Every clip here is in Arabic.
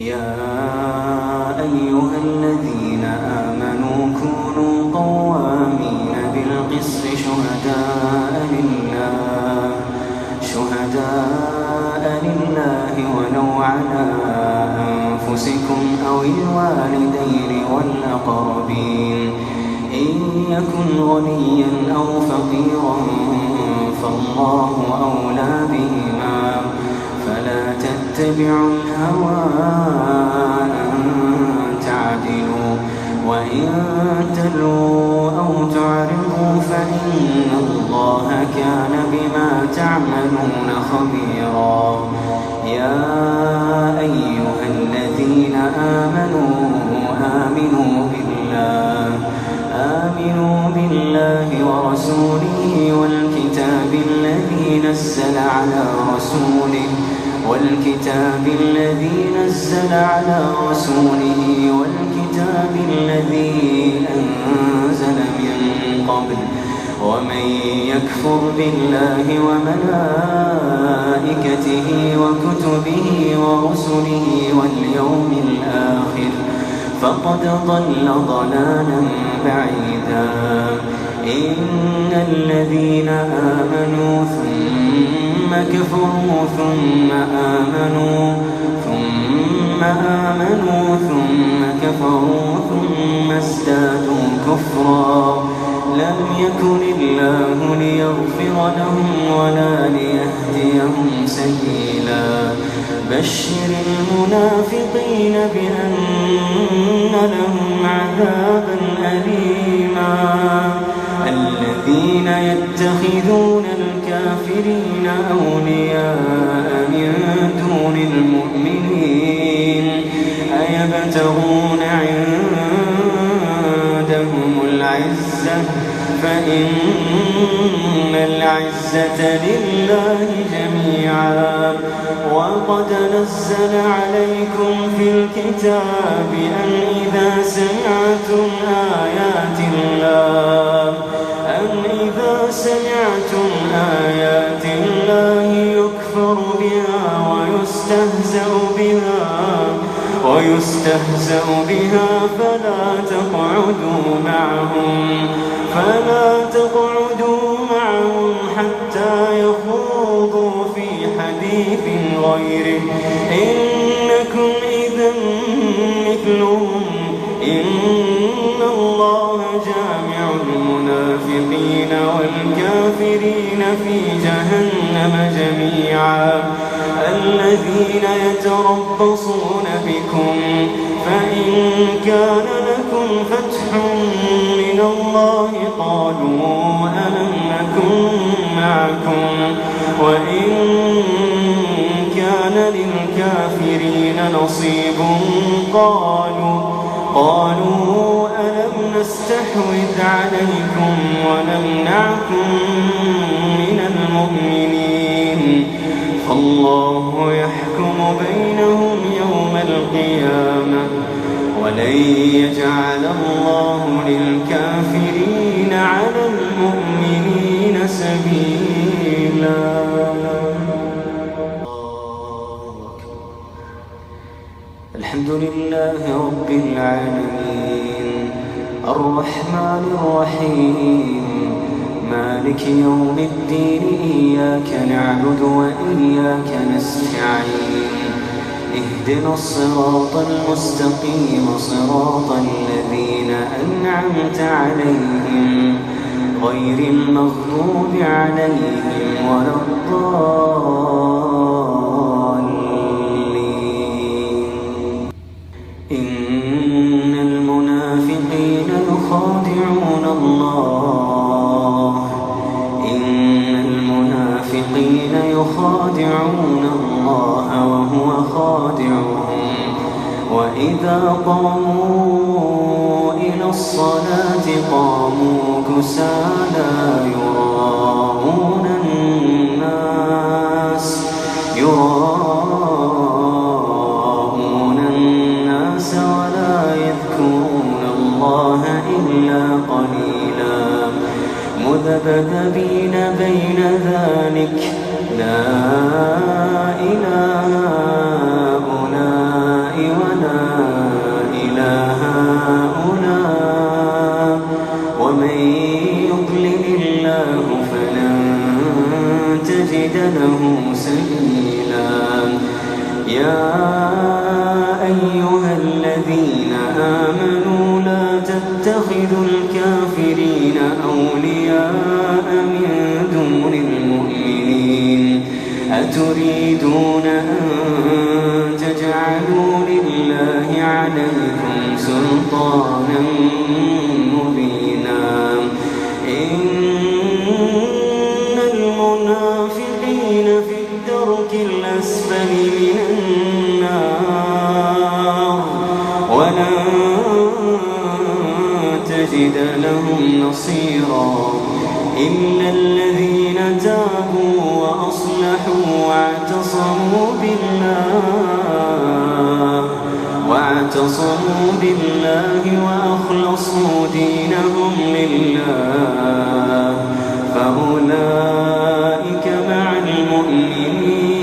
يا أيها الذين آمنوا كونوا قوامين بالقسط شهداء لله ولو على أنفسكم أو الوالدين والأقربين إن يكن غنيا أو فقيرا فالله أولى بهما فلا تتبعوا الهوى أن تعدلوا وإن تلووا أو تعرضوا فإن الله كان بما تعملون خبيرا. يا أيها الذين آمنوا آمنوا بالله ورسوله والكتاب الذي نزل على رسوله والكتاب الذي أنزل من قبل ومن يكفر بالله وملائكته وكتبه ورسله واليوم الآخر فقد ضل ضلالا بعيدا. إن الذين آمنوا ثم كفروا ثم آمنوا ثم كفروا ثم ازدادوا كفرا لم يكن الله ليغفر لهم ولا ليهديهم سبيلا. بشر المنافقين بأن لهم عذابا أليما. الذين يتخذون الكافرين أولياء من دون المؤمنين أيبتغون عندهم العزة فإن العزة لله جميعا. وقد نزل عليكم في الكتاب أن إذا سمعتم آيات الله يكفر بها ويستهزأ بها فلا تقعدوا معهم حتى يخوضوا في حديث غيره إنكم إذا مثلهم إن الله جامع المنافقين والكافرين في جهنم جميعا. الذين يتربصون بكم فإن كان لكم فتح من الله قالوا ألم نكن معكم وإن كان للكافرين نصيب قالوا ألم نستحوذ عليكم ونمنعكم من المؤمنين فالله يحكم بينهم يوم القيامة ولن يجعل الله للكافرين على المؤمنين سبيلا. الحمد لله رب العالمين الرحمن الرحيم مالك يوم الدين إياك نعبد وإياك نستعين اهدنا الصراط المستقيم صراط الذين أنعمت عليهم غير المغضوب عليهم ولا الضالين. إن المنافقين يخادعون الله وهو خادعهم وإذا قاموا إلى الصلاة قاموا كسالى يراءون الناس ولا يذكرون الله إلا قليلا مذبذبين بين ذلك لا إله هؤلاء تريدون أن تجعلوا لله عليكم سلطانا مبينا إن المنافقين في الدرك الأسفل من النار ولن تجد لهم نصيرا إلا الذين تابوا وأصلحوا واعتصموا بالله وأخلصوا دينهم لله فأولئك مع المؤمنين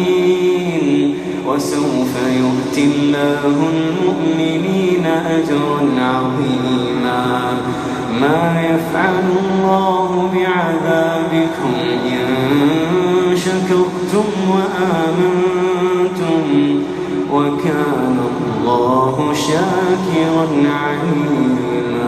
وسوف يؤتي الله المؤمنين أجرا عظيما ما يفعل الله بعذابكم إن شكرتم وآمنتم وكان الله شاكرا عليما